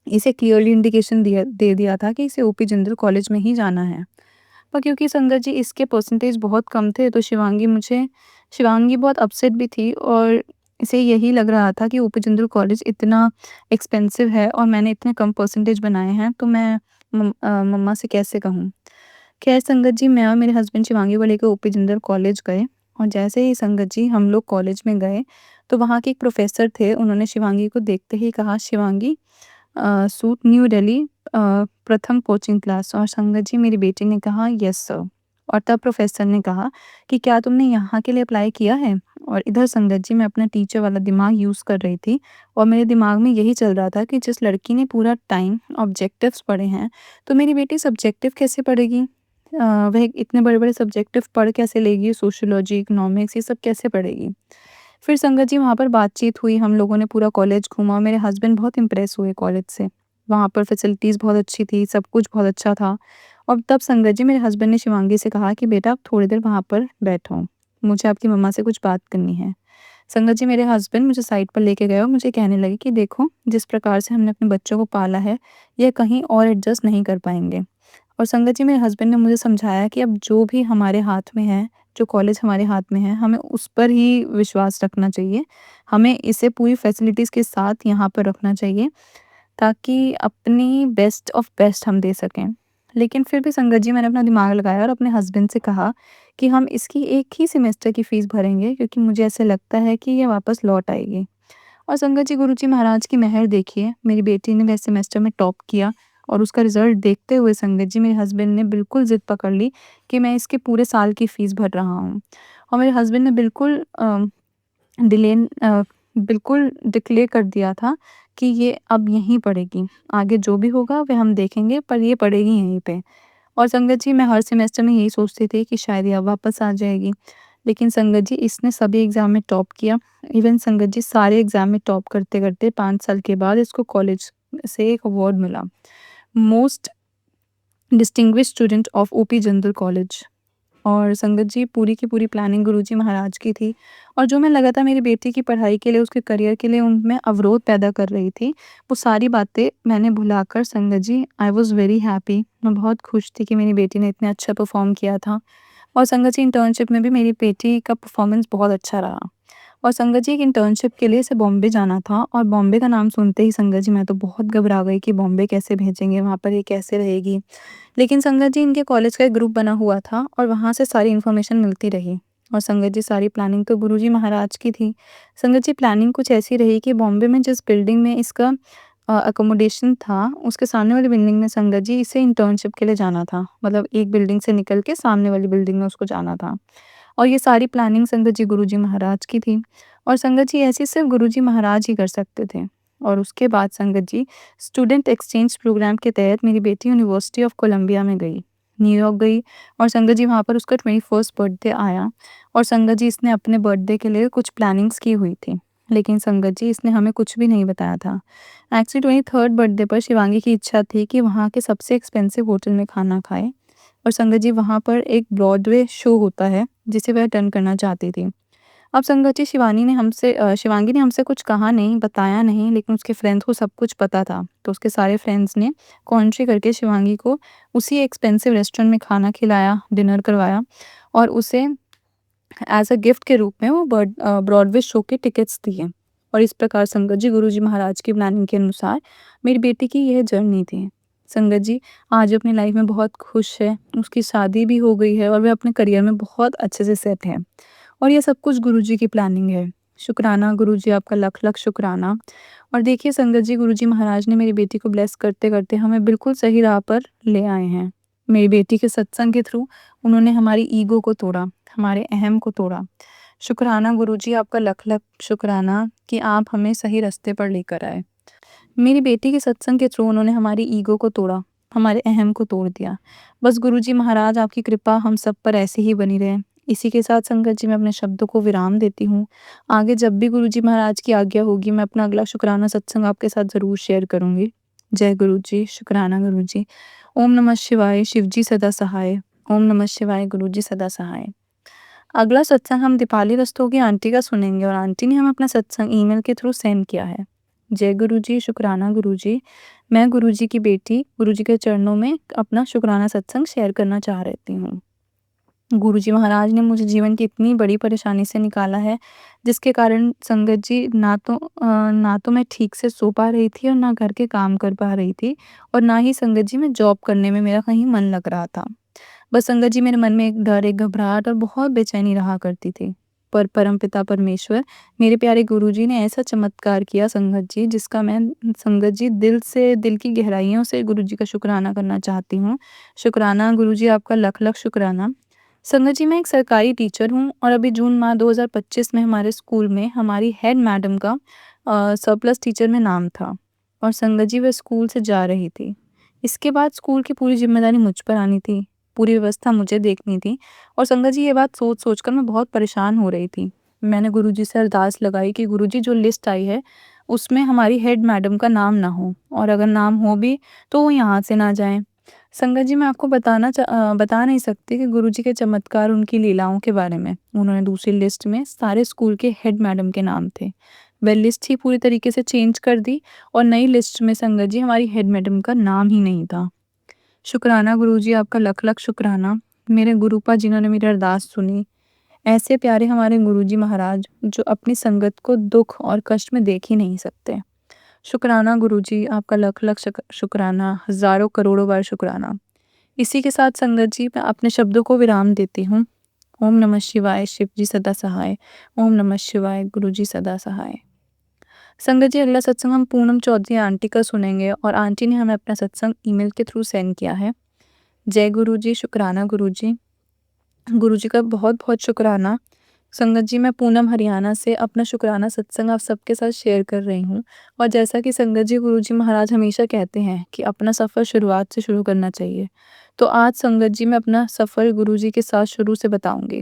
इसे क्लियरली इंडिकेशन दे दिया था कि इसे ओपी जिंदल कॉलेज में ही जाना है। पर क्योंकि संगत जी इसके परसेंटेज बहुत कम थे, तो शिवांगी बहुत अपसेट भी थी और इसे यही लग रहा था कि ओपी जिंदल कॉलेज इतना एक्सपेंसिव है और मैंने इतने कम परसेंटेज बनाए हैं, तो मैं मम्मा से कैसे कहूँ? खैर संगत जी मैं और मेरे हस्बैंड शिवांगी को लेकर ओपी जिंदल कॉलेज गए। और जैसे ही संगत जी हम लोग कॉलेज में गए, तो वहाँ के एक प्रोफ़ेसर थे, उन्होंने शिवांगी को देखते ही कहा, "शिवांगी सूट न्यू दिल्ली प्रथम कोचिंग क्लास।" और संगत जी मेरी बेटी ने कहा, "यस सर।" और तब प्रोफ़ेसर ने कहा कि, "क्या तुमने यहाँ के लिए अप्लाई किया है?" और इधर संगत जी मैं अपना टीचर वाला दिमाग यूज़ कर रही थी और मेरे दिमाग में यही चल रहा था कि जिस लड़की ने पूरा टाइम ऑब्जेक्टिव्स पढ़े हैं, तो मेरी बेटी सब्जेक्टिव कैसे पढ़ेगी? वह इतने बड़े-बड़े सब्जेक्टिव पढ़ कैसे लेगी? सोशियोलॉजी, इकोनॉमिक्स ये सब कैसे पढ़ेगी? फिर संगत जी वहाँ पर बातचीत हुई, हम लोगों ने पूरा कॉलेज घूमा, मेरे हस्बैंड बहुत इम्प्रेस हुए कॉलेज से। वहाँ पर फैसिलिटीज़ बहुत अच्छी थी, सब कुछ बहुत अच्छा था। और तब संगत जी मेरे हस्बैंड ने शिवांगी से कहा कि बेटा आप थोड़ी देर वहाँ पर बैठो, मुझे आपकी मम्मा से कुछ बात करनी है। संगत जी मेरे हस्बैंड मुझे साइड पर लेके गए और मुझे कहने लगे कि देखो, जिस प्रकार से हमने अपने बच्चों को पाला है, ये कहीं और एडजस्ट नहीं कर पाएँगे। और संगत जी मेरे हस्बैंड ने मुझे समझाया कि अब जो भी हमारे हाथ में है, जो कॉलेज हमारे हाथ में है, हमें उस पर ही विश्वास रखना चाहिए। हमें इसे पूरी फैसिलिटीज़ के साथ यहाँ पर रखना चाहिए, ताकि अपनी बेस्ट ऑफ बेस्ट हम दे सकें। लेकिन फिर भी संगत जी मैंने अपना दिमाग लगाया और अपने हस्बैंड से कहा कि हम इसकी एक ही सेमेस्टर की फ़ीस भरेंगे, क्योंकि मुझे ऐसे लगता है कि ये वापस लौट आएगी। और संगत जी गुरुजी महाराज की मेहर देखिए, मेरी बेटी ने वह सेमेस्टर में टॉप किया और उसका रिज़ल्ट देखते हुए संगत जी मेरे हस्बैंड ने बिल्कुल ज़िद पकड़ ली कि मैं इसके पूरे साल की फ़ीस भर रहा हूँ। और मेरे हस्बैंड ने डिलेन बिल्कुल डिक्लेयर कर दिया था कि ये अब यहीं पढ़ेगी। आगे जो भी होगा वह हम देखेंगे, पर ये पढ़ेगी यहीं पे। और संगत जी मैं हर सेमेस्टर में यही सोचती थी कि शायद ये अब वापस आ जाएगी। लेकिन संगत जी इसने सभी एग्ज़ाम में टॉप किया। इवन संगत जी सारे एग्ज़ाम में टॉप करते-करते 5 साल के बाद इसको कॉलेज से एक अवार्ड मिला। Most distinguished student of OP Jindal college. और संगत जी पूरी की पूरी प्लानिंग गुरुजी महाराज की थी। और जो मैं लगातार मेरी बेटी की पढ़ाई के लिए, उसके करियर के लिए उनमें अवरोध पैदा कर रही थी, वो सारी बातें मैंने भुलाकर संगत जी आई वाज़ वेरी हैप्पी। मैं बहुत खुश थी कि मेरी बेटी ने इतना अच्छा परफ़ॉर्म किया था। और संगत जी इंटर्नशिप में भी मेरी बेटी का परफ़ॉर्मेंस बहुत अच्छा रहा। और संगत जी एक इंटर्नशिप के लिए इसे बॉम्बे जाना था और बॉम्बे का नाम सुनते ही संगत जी मैं तो बहुत घबरा गई कि बॉम्बे कैसे भेजेंगे, वहाँ पर ये कैसे रहेगी। लेकिन संगत जी इनके कॉलेज का एक ग्रुप बना हुआ था और वहाँ से सारी इन्फॉर्मेशन मिलती रही। और संगत जी सारी प्लानिंग तो गुरुजी महाराज की थी। संगत जी प्लानिंग कुछ ऐसी रही कि बॉम्बे में जिस बिल्डिंग में इसका अकोमोडेशन था, उसके सामने वाली बिल्डिंग में संगत जी इसे इंटर्नशिप के लिए जाना था। मतलब एक बिल्डिंग से निकल के सामने वाली बिल्डिंग में उसको जाना था। और ये सारी प्लानिंग संगत जी गुरुजी महाराज की थी। और संगत जी ऐसी सिर्फ़ गुरुजी महाराज ही कर सकते थे। और उसके बाद संगत जी स्टूडेंट एक्सचेंज प्रोग्राम के तहत मेरी बेटी यूनिवर्सिटी ऑफ कोलंबिया में गई, न्यूयॉर्क गई। और संगत जी वहाँ पर उसका 21st बर्थडे आया और संगत जी इसने अपने बर्थडे के लिए कुछ प्लानिंग्स की हुई थी। लेकिन संगत जी इसने हमें कुछ भी नहीं बताया था। एक्चुअली 23rd बर्थडे पर शिवांगी की इच्छा थी कि वहाँ के सबसे एक्सपेंसिव होटल में खाना खाए और संगत जी वहाँ पर एक ब्रॉडवे शो होता है जिसे वह अटेंड करना चाहती थी। अब संगत जी शिवांगी ने हमसे कुछ कहा नहीं, बताया नहीं, लेकिन उसके फ्रेंड्स को सब कुछ पता था। तो उसके सारे फ्रेंड्स ने कॉन्ट्री करके शिवांगी को उसी एक्सपेंसिव रेस्टोरेंट में खाना खिलाया, डिनर करवाया और उसे एज़ अ गिफ्ट के रूप में वो ब्रॉडवे शो के टिकट्स दिए। और इस प्रकार संगत जी गुरुजी महाराज की प्लानिंग के अनुसार मेरी बेटी की यह जर्नी थी। संगत जी आज अपनी लाइफ में बहुत खुश है, उसकी शादी भी हो गई है और वह अपने करियर में बहुत अच्छे से सेट है। और ये सब कुछ गुरुजी की प्लानिंग है। शुक्राना गुरुजी, आपका लख-लख शुक्राना। और देखिए संगत जी, गुरुजी महाराज ने मेरी बेटी को ब्लेस करते-करते हमें बिल्कुल सही राह पर ले आए हैं। मेरी बेटी के सत्संग के थ्रू उन्होंने हमारी ईगो को तोड़ा, हमारे अहम को तोड़ा। शुक्राना गुरुजी, आपका लख-लख शुक्राना कि आप हमें सही रास्ते पर लेकर आए। मेरी बेटी के सत्संग के थ्रू उन्होंने हमारी ईगो को तोड़ा, हमारे अहम को तोड़ दिया। बस गुरुजी महाराज आपकी कृपा हम सब पर ऐसे ही बनी रहे। इसी के साथ संगत जी मैं अपने शब्दों को विराम देती हूँ। आगे जब भी गुरुजी महाराज की आज्ञा होगी मैं अपना अगला शुक्राना सत्संग आपके साथ ज़रूर शेयर करूँगी। जय गुरुजी, शुक्राना गुरुजी। ओम नमः शिवाय, शिव जी सदा सहाय। ओम नमः शिवाय, गुरुजी सदा सहाय। अगला सत्संग हम दीपाली रस्तोगी आंटी का सुनेंगे और आंटी ने हमें अपना सत्संग ईमेल के थ्रू सेंड किया है। जय गुरुजी, शुक्राना गुरुजी। मैं गुरुजी की बेटी गुरुजी के चरणों में अपना शुक्राना सत्संग शेयर करना चाह रहती हूँ। गुरुजी महाराज ने मुझे जीवन की इतनी बड़ी परेशानी से निकाला है, जिसके कारण संगत जी ना तो मैं ठीक से सो पा रही थी और ना घर के काम कर पा रही थी और ना ही संगत जी मैं जॉब करने में मेरा कहीं मन लग रहा था। बस संगत जी मेरे मन में एक डर, एक घबराहट और बहुत बेचैनी रहा करती थी। पर परमपिता परमेश्वर, मेरे प्यारे गुरुजी ने ऐसा चमत्कार किया संगत जी, जिसका मैं संगत जी दिल से, दिल की गहराइयों से गुरुजी का शुक्राना करना चाहती हूँ। शुक्राना गुरुजी, आपका लख-लख शुक्राना। संगत जी मैं एक सरकारी टीचर हूँ और अभी जून माह 2025 में हमारे स्कूल में हमारी हेड मैडम का सरप्लस टीचर में नाम था और संगत जी वह स्कूल से जा रही थी। इसके बाद स्कूल की पूरी ज़िम्मेदारी मुझ पर आनी थी, पूरी व्यवस्था मुझे देखनी थी और संगत जी ये बात सोच-सोच कर मैं बहुत परेशान हो रही थी। मैंने गुरुजी से अरदास लगाई कि गुरुजी जो लिस्ट आई है, उसमें हमारी हेड मैडम का नाम ना हो और अगर नाम हो भी, तो वो यहाँ से ना जाएँ। संगत जी मैं आपको बता नहीं सकती कि गुरुजी के चमत्कार, उनकी लीलाओं के बारे में। उन्होंने दूसरी लिस्ट में सारे स्कूल के हेड मैडम के नाम थे। वह लिस्ट ही पूरी तरीके से चेंज कर दी और नई लिस्ट में संगत जी हमारी हेड मैडम का नाम ही नहीं था। शुक्राना गुरुजी, आपका लख-लख शुक्राना। मेरे गुरुपा जिन्होंने मेरी अरदास सुनी। ऐसे प्यारे हमारे गुरुजी महाराज जो अपनी संगत को दुःख और कष्ट में देख ही नहीं सकते। शुक्राना गुरुजी, आपका लख-लख शुक्राना, हज़ारों करोड़ों बार शुक्राना। इसी के साथ संगत जी मैं अपने शब्दों को विराम देती हूँ। ओम नमः शिवाय, शिव जी सदा सहाय। ओम नमः शिवाय, गुरुजी सदा सहाय। संगत जी अगला सत्संग हम पूनम चौधरी आंटी का सुनेंगे और आंटी ने हमें अपना सत्संग ईमेल के थ्रू सेंड किया है। जय गुरुजी, शुक्राना गुरुजी। गुरुजी का बहुत-बहुत शुक्राना। संगत जी मैं पूनम हरियाणा से अपना शुक्राना सत्संग आप सबके साथ शेयर कर रही हूँ और जैसा कि संगत जी गुरुजी महाराज हमेशा कहते हैं कि अपना सफ़र शुरुआत से शुरू करना चाहिए। तो आज संगत जी मैं अपना सफ़र गुरुजी के साथ शुरू से बताऊँगी।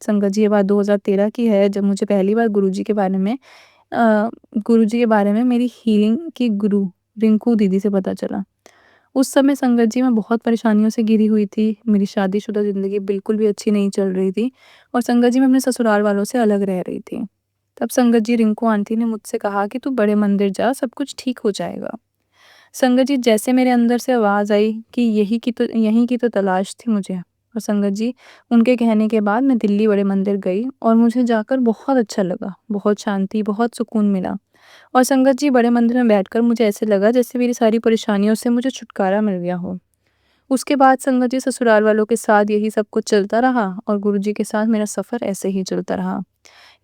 संगत जी ये बात 2013 की है जब मुझे पहली बार गुरुजी के बारे में मेरी हीलिंग की गुरु रिंकू दीदी से पता चला। उस समय संगत जी मैं बहुत परेशानियों से घिरी हुई थी। मेरी शादीशुदा ज़िंदगी बिल्कुल भी अच्छी नहीं चल रही थी और संगत जी मैं अपने ससुराल वालों से अलग रह रही थी। तब संगत जी रिंकू आंटी ने मुझसे कहा कि तू बड़े मंदिर जा, सब कुछ ठीक हो जाएगा। संगत जी जैसे मेरे अंदर से आवाज़ आई कि यहीं की तो तलाश थी मुझे और संगत जी उनके कहने के बाद मैं दिल्ली बड़े मंदिर गई और मुझे जाकर बहुत अच्छा लगा, बहुत शांति, बहुत सुकून मिला। और संगत जी बड़े मंदिर में बैठकर मुझे ऐसे लगा जैसे मेरी सारी परेशानियों से मुझे छुटकारा मिल गया हो। उसके बाद संगत जी ससुराल वालों के साथ यही सब कुछ चलता रहा और गुरुजी के साथ मेरा सफ़र ऐसे ही चलता रहा।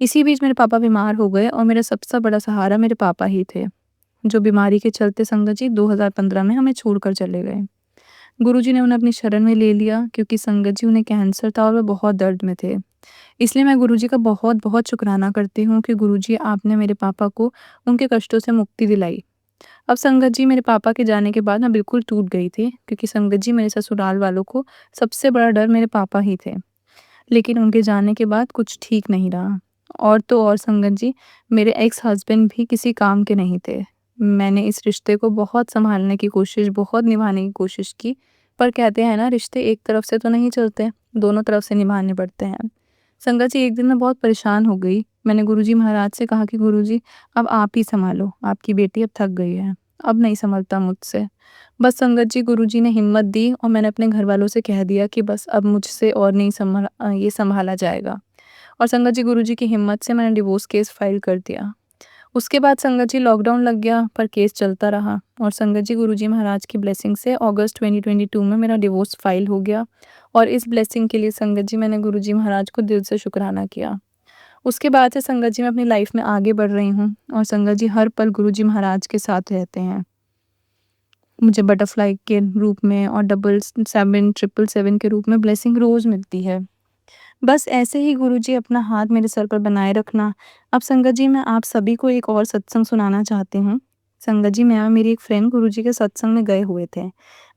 इसी बीच मेरे पापा बीमार हो गए और मेरा सबसे बड़ा सहारा मेरे पापा ही थे, जो बीमारी के चलते संगत जी 2015 में हमें छोड़कर चले गए। गुरुजी ने उन्हें अपनी शरण में ले लिया क्योंकि संगत जी उन्हें कैंसर था और वे बहुत दर्द में थे। इसलिए मैं गुरुजी का बहुत-बहुत शुक्राना करती हूँ कि गुरुजी आपने मेरे पापा को उनके कष्टों से मुक्ति दिलाई। अब संगत जी मेरे पापा के जाने के बाद मैं बिल्कुल टूट गई थी क्योंकि संगत जी मेरे ससुराल वालों को सबसे बड़ा डर मेरे पापा ही थे। लेकिन उनके जाने के बाद कुछ ठीक नहीं रहा और तो और संगत जी, मेरे एक्स हस्बैंड भी किसी काम के नहीं थे। मैंने इस रिश्ते को बहुत सँभालने की कोशिश, बहुत निभाने की कोशिश की, पर कहते हैं ना रिश्ते एक तरफ से तो नहीं चलते, दोनों तरफ से निभाने पड़ते हैं। संगत जी, एक दिन मैं बहुत परेशान हो गई। मैंने गुरुजी महाराज से कहा कि गुरुजी, अब आप ही सँभालो, आपकी बेटी अब थक गई है, अब नहीं सँभलता मुझसे। बस संगत जी, गुरुजी ने हिम्मत दी और मैंने अपने घरवालों से कह दिया कि बस अब मुझसे और नहीं ये सँभाला जाएगा। और संगत जी, गुरुजी की हिम्मत से मैंने डिवोर्स केस फाइल कर दिया। उसके बाद संगत जी लॉकडाउन लग गया, पर केस चलता रहा और संगत जी, गुरुजी महाराज की ब्लेसिंग से अगस्त 2022 में मेरा डिवोर्स फाइल हो गया और इस ब्लेसिंग के लिए संगत जी मैंने गुरुजी महाराज को दिल से शुक्राना किया। उसके बाद से संगत जी मैं अपनी लाइफ में आगे बढ़ रही हूँ और संगत जी हर पल गुरुजी महाराज के साथ रहते हैं। मुझे बटरफ्लाई के रूप में और 777 777 के रूप में ब्लेसिंग रोज़ मिलती है। बस ऐसे ही गुरुजी अपना हाथ मेरे सर पर बनाए रखना। अब संगत जी, मैं आप सभी को एक और सत्संग सुनाना चाहती हूँ। संगत जी, मैं और मेरी एक फ्रेंड गुरुजी के सत्संग में गए हुए थे।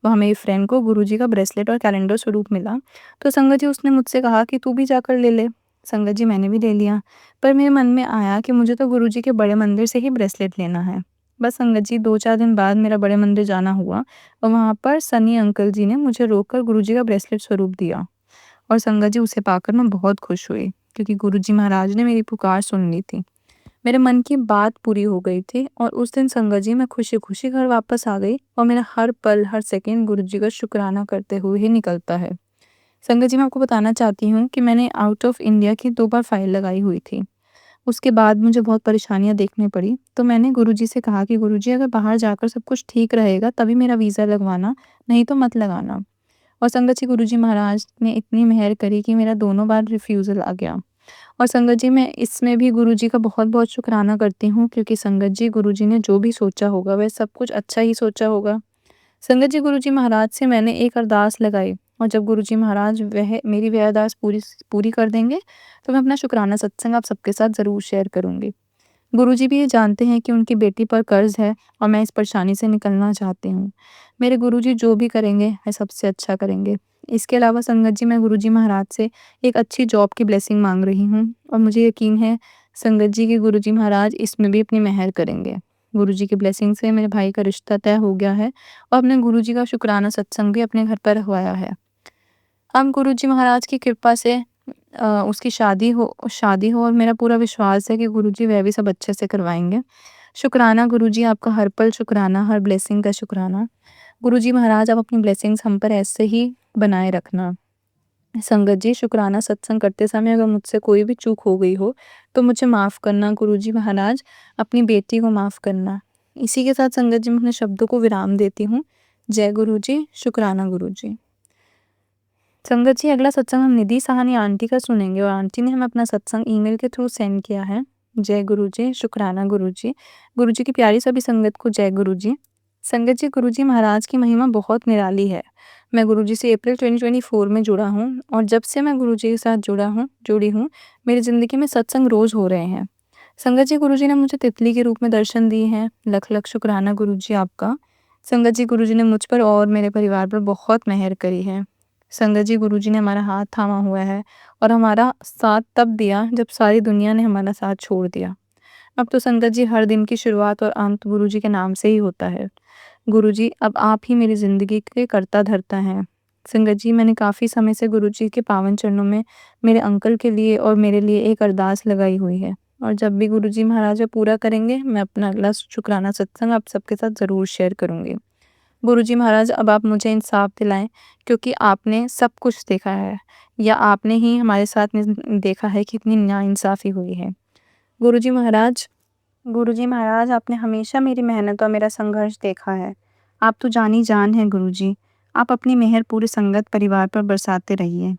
वहाँ मेरी फ्रेंड को गुरुजी का ब्रेसलेट और कैलेंडर स्वरूप मिला। तो संगत जी, उसने मुझसे कहा कि तू भी जाकर ले ले। संगत जी, मैंने भी ले लिया। पर मेरे मन में आया कि मुझे तो गुरुजी के बड़े मंदिर से ही ब्रेसलेट लेना है। बस संगत जी, 2-4 दिन बाद मेरा बड़े मंदिर जाना हुआ और वहाँ पर सनी अंकल जी ने मुझे रोककर गुरुजी का ब्रेसलेट स्वरूप दिया। और संगत जी, उसे पाकर मैं बहुत खुश हुई क्योंकि गुरुजी महाराज ने मेरी पुकार सुन ली थी। मेरे मन की बात पूरी हो गई थी और उस दिन संगत जी मैं खुशी-खुशी घर वापस आ गई और मेरा हर पल, हर सेकंड गुरुजी का शुक्राना करते हुए ही निकलता है। संगत जी, मैं आपको बताना चाहती हूँ कि मैंने आउट ऑफ इंडिया की 2 बार फाइल लगाई हुई थी। उसके बाद मुझे बहुत परेशानियाँ देखनी पड़ी, तो मैंने गुरुजी से कहा कि गुरुजी, अगर बाहर जाकर सब कुछ ठीक रहेगा तभी मेरा वीज़ा लगवाना, नहीं तो मत लगाना। और संगत जी, गुरुजी महाराज ने इतनी मेहर करी कि मेरा दोनों बार रिफ्यूज़ल आ गया। और संगत जी, मैं इसमें भी गुरुजी का बहुत-बहुत शुक्राना करती हूँ क्योंकि संगत जी, गुरुजी ने जो भी सोचा होगा वह सब कुछ अच्छा ही सोचा होगा। संगत जी, गुरुजी महाराज से मैंने एक अरदास लगाई और जब गुरुजी महाराज वह मेरी वह अरदास पूरी कर देंगे, तो मैं अपना शुक्राना सत्संग आप सबके साथ ज़रूर शेयर करूँगी। गुरुजी भी ये जानते हैं कि उनकी बेटी पर कर्ज़ है और मैं इस परेशानी से निकलना चाहती हूँ। मेरे गुरुजी जो भी करेंगे, वह सबसे अच्छा करेंगे। इसके अलावा संगत जी, मैं गुरुजी महाराज से एक अच्छी जॉब की ब्लेसिंग माँग रही हूँ और मुझे यकीन है संगत जी कि गुरुजी महाराज इसमें भी अपनी मेहर करेंगे। गुरुजी की ब्लेसिंग से मेरे भाई का रिश्ता तय हो गया है और अपने गुरुजी का शुक्राना सत्संग भी अपने घर पर रखवाया है। अब गुरुजी महाराज की कृपा से उसकी शादी हो और मेरा पूरा विश्वास है कि गुरुजी वह भी सब अच्छे से करवाएँगे। शुक्राना गुरुजी, आपका हर पल शुक्राना, हर ब्लेसिंग का शुक्राना। गुरुजी महाराज, आप अपनी ब्लेसिंग्स हम पर ऐसे ही बनाए रखना। संगत जी, शुक्राना सत्संग करते समय अगर मुझसे कोई भी चूक हो गई हो, तो मुझे माफ़ करना गुरुजी महाराज, अपनी बेटी को माफ़ करना। इसी के साथ संगत जी, मैं अपने शब्दों को विराम देती हूँ। जय गुरुजी, शुक्राना गुरुजी। संगत जी, अगला सत्संग हम निधि सहानी आंटी का सुनेंगे और आंटी ने हमें अपना सत्संग ईमेल के थ्रू सेंड किया है। जय गुरुजी, शुक्राना गुरुजी। गुरुजी की प्यारी सभी संगत को जय गुरुजी। संगत जी, गुरुजी महाराज की महिमा बहुत निराली है। मैं गुरुजी से अप्रैल 2024 में जुड़ा हूँ और जब से मैं गुरुजी के साथ जुड़ी हूँ, मेरी ज़िंदगी में सत्संग रोज़ हो रहे हैं। संगत जी, गुरुजी ने मुझे तितली के रूप में दर्शन दिए हैं। लख-लख शुक्राना गुरुजी आपका। संगत जी, गुरुजी ने मुझ पर और मेरे परिवार पर बहुत मेहर करी है। संगत जी, गुरुजी ने हमारा हाथ थामा हुआ है और हमारा साथ तब दिया जब सारी दुनिया ने हमारा साथ छोड़ दिया। अब तो संगत जी, हर दिन की शुरुआत और अंत गुरुजी के नाम से ही होता है। गुरुजी, अब आप ही मेरी ज़िंदगी के कर्ता-धर्ता हैं। संगत जी, मैंने काफ़ी समय से गुरुजी के पावन चरणों में मेरे अंकल के लिए और मेरे लिए एक अरदास लगाई हुई है और जब भी गुरुजी महाराज वो पूरा करेंगे, मैं अपना अगला शुक्राना सत्संग आप सबके साथ ज़रूर शेयर करूँगी। गुरुजी महाराज, अब आप मुझे इंसाफ दिलाएँ क्योंकि आपने सब कुछ देखा है या आपने ही हमारे साथ देखा है कि कितनी नाइंसाफ़ी हुई है। गुरुजी महाराज गुरुजी महाराज, आपने हमेशा मेरी मेहनत और मेरा संघर्ष देखा है। आप तो जानी जान हैं गुरुजी। आप अपनी मेहर पूरे संगत परिवार पर बरसाते रहिए।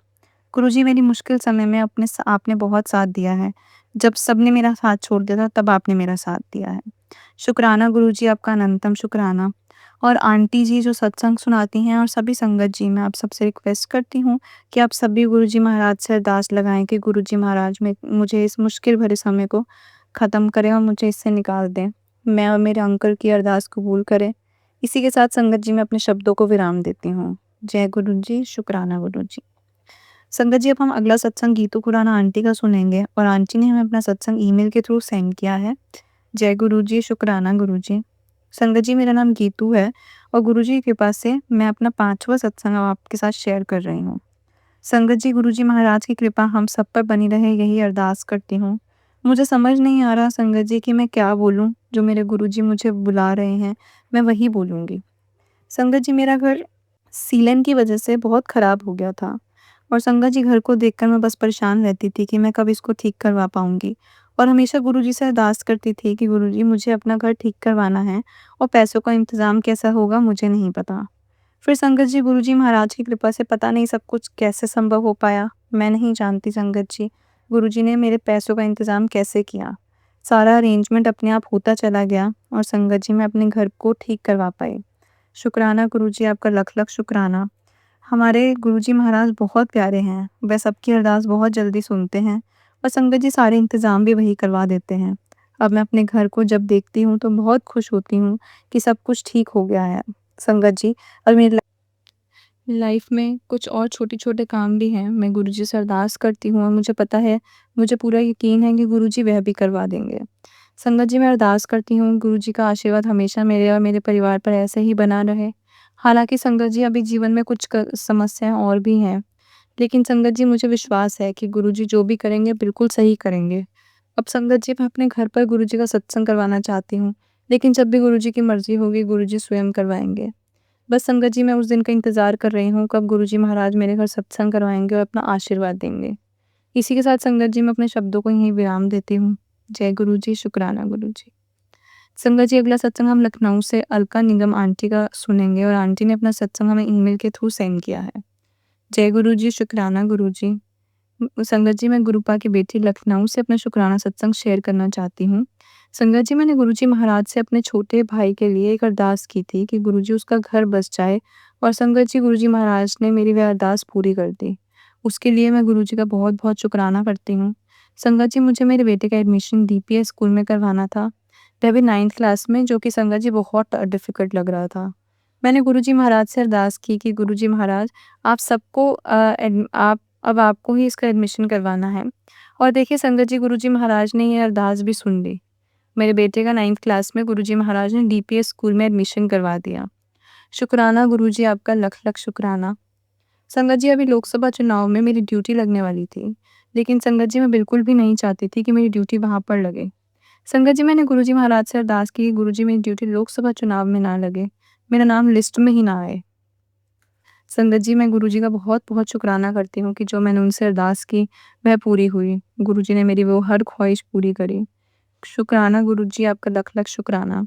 गुरुजी, मेरी मुश्किल समय में आपने बहुत साथ दिया है। जब सबने मेरा साथ छोड़ दिया था, तब आपने मेरा साथ दिया है। शुक्राना गुरुजी, आपका अनंतम शुक्राना। और आंटी जी जो सत्संग सुनाती हैं और सभी संगत जी, मैं आप सबसे रिक्वेस्ट करती हूँ कि आप सभी गुरुजी महाराज से अरदास लगाएँ कि गुरुजी महाराज मुझे इस मुश्किल भरे समय को ख़त्म करें और मुझे इससे निकाल दें। मैं और मेरे अंकल की अरदास कबूल करें। इसी के साथ संगत जी, मैं अपने शब्दों को विराम देती हूँ। जय गुरुजी, शुक्राना गुरुजी। संगत जी, अब हम अगला सत्संग गीतू खुराना आंटी का सुनेंगे और आंटी ने हमें अपना सत्संग ईमेल के थ्रू सेंड किया है। जय गुरु जी, शुक्राना गुरु जी। संगत जी, मेरा नाम गीतू है और गुरु जी की कृपा से मैं अपना 5वां सत्संग अब आपके साथ शेयर कर रही हूँ। संगत जी, गुरु जी महाराज की कृपा हम सब पर बनी रहे, यही अरदास करती हूँ। मुझे समझ नहीं आ रहा संगत जी कि मैं क्या बोलूँ, जो मेरे गुरु जी मुझे बुला रहे हैं, मैं वही बोलूँगी। संगत जी, मेरा घर सीलन की वजह से बहुत ख़राब हो गया था और संगत जी, घर को देखकर मैं बस परेशान रहती थी कि मैं कब इसको ठीक करवा पाऊँगी और हमेशा गुरुजी से अरदास करती थी कि गुरुजी, मुझे अपना घर ठीक करवाना है और पैसों का इंतज़ाम कैसा होगा मुझे नहीं पता। फिर संगत जी, गुरुजी महाराज की कृपा से पता नहीं सब कुछ कैसे संभव हो पाया, मैं नहीं जानती संगत जी। गुरुजी ने मेरे पैसों का इंतज़ाम कैसे किया। सारा अरेंजमेंट अपने आप होता चला गया और संगत जी, मैं अपने घर को ठीक करवा पाई। शुक्राना गुरुजी, आपका लख-लख शुक्राना। हमारे गुरुजी महाराज बहुत प्यारे हैं, वह सबकी अरदास बहुत जल्दी सुनते हैं और संगत जी, सारे इंतज़ाम भी वही करवा देते हैं। अब मैं अपने घर को जब देखती हूँ तो बहुत खुश होती हूँ कि सब कुछ ठीक हो गया है। संगत जी, और मेरी लाइफ में कुछ और छोटे-छोटे काम भी हैं, मैं गुरुजी से अरदास करती हूँ और मुझे पता है, मुझे पूरा यकीन है कि गुरुजी वह भी करवा देंगे। संगत जी, मैं अरदास करती हूँ गुरुजी का आशीर्वाद हमेशा मेरे और मेरे परिवार पर ऐसे ही बना रहे। हालाँकि संगत जी, अभी जीवन में कुछ क समस्याएँ और भी हैं, लेकिन संगत जी, मुझे विश्वास है कि गुरुजी जो भी करेंगे बिल्कुल सही करेंगे। अब संगत जी, मैं अपने घर पर गुरुजी का सत्संग करवाना चाहती हूँ, लेकिन जब भी गुरुजी की मर्ज़ी होगी गुरुजी स्वयं करवाएँगे। बस संगत जी, मैं उस दिन का इंतज़ार कर रही हूँ कब गुरुजी महाराज मेरे घर सत्संग करवाएँगे और अपना आशीर्वाद देंगे। इसी के साथ संगत जी, मैं अपने शब्दों को यहीं विराम देती हूँ। जय गुरु जी, शुक्राना गुरु जी। संगत जी, अगला सत्संग हम लखनऊ से अलका निगम आंटी का सुनेंगे और आंटी ने अपना सत्संग हमें ईमेल के थ्रू सेंड किया है। जय गुरु जी, शुक्राना गुरु जी। संगत जी, मैं गुरुपा की बेटी लखनऊ से अपना शुक्राना सत्संग शेयर करना चाहती हूँ। संगत जी, मैंने गुरुजी महाराज से अपने छोटे भाई के लिए एक अरदास की थी कि गुरुजी, उसका घर बस जाए और संगत जी, गुरुजी महाराज ने मेरी वह अरदास पूरी कर दी। उसके लिए मैं गुरुजी का बहुत-बहुत शुक्राना करती हूँ। संगत जी, मुझे मेरे बेटे का एडमिशन डीपीएस स्कूल में करवाना था, वह भी 9th क्लास में, जो कि संगत जी बहुत डिफ़िकल्ट लग रहा था। मैंने गुरुजी महाराज से अरदास की कि गुरुजी महाराज, आप सबको आप अब आपको ही इसका एडमिशन करवाना है और देखिए संगत जी, गुरुजी महाराज ने ये अरदास भी सुन ली। मेरे बेटे का 9th क्लास में गुरुजी महाराज ने डीपीएस स्कूल में एडमिशन करवा दिया। शुक्राना गुरुजी, आपका लख-लख शुक्राना। संगत जी, अभी लोकसभा चुनाव में मेरी ड्यूटी लगने वाली थी, लेकिन संगत जी, मैं बिल्कुल भी नहीं चाहती थी कि मेरी ड्यूटी वहाँ पर लगे। संगत जी, मैंने गुरुजी महाराज से अरदास की कि गुरुजी, मेरी ड्यूटी लोकसभा चुनाव में ना लगे, मेरा नाम लिस्ट में ही ना आए। संगत जी, मैं गुरुजी का बहुत-बहुत शुक्राना करती हूँ कि जो मैंने उनसे अरदास की, वह पूरी हुई। गुरुजी ने मेरी वो हर ख्वाहिश पूरी करी। शुक्राना गुरुजी, आपका लख-लख शुक्राना।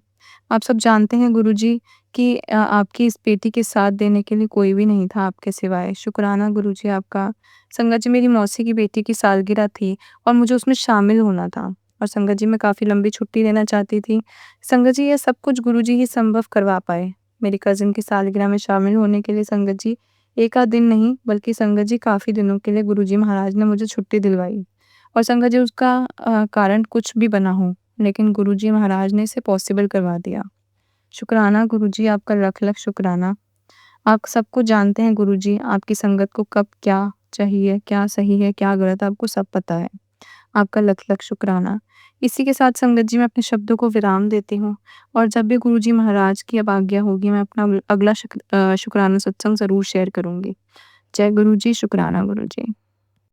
आप सब जानते हैं गुरुजी कि आपकी इस बेटी के साथ देने के लिए कोई भी नहीं था आपके सिवाय। शुक्राना गुरुजी आपका। संगत जी, मेरी मौसी की बेटी की सालगिरह थी और मुझे उसमें शामिल होना था और संगत जी, मैं काफ़ी लंबी छुट्टी लेना चाहती थी। संगत जी, ये सब कुछ गुरुजी ही संभव करवा पाए। मेरी कज़िन की सालगिरह में शामिल होने के लिए संगत जी, 1 आध दिन नहीं बल्कि संगत जी, काफ़ी दिनों के लिए गुरुजी महाराज ने मुझे छुट्टी दिलवाई। और संगत जी, उसका कारण कुछ भी बना हो, लेकिन गुरुजी महाराज ने इसे पॉसिबल करवा दिया। शुक्राना गुरुजी, आपका लख-लख शुक्राना। आप सबको जानते हैं गुरुजी, आपकी संगत को कब क्या चाहिए, क्या सही है, क्या गलत, आपको सब पता है। आपका लख-लख शुक्राना। इसी के साथ संगत जी, मैं अपने शब्दों को विराम देती हूँ और जब भी गुरुजी महाराज की अब आज्ञा होगी, मैं अपना अगला शुक्राना सत्संग ज़रूर शेयर करूँगी। जय गुरु जी, शुक्राना गुरु जी।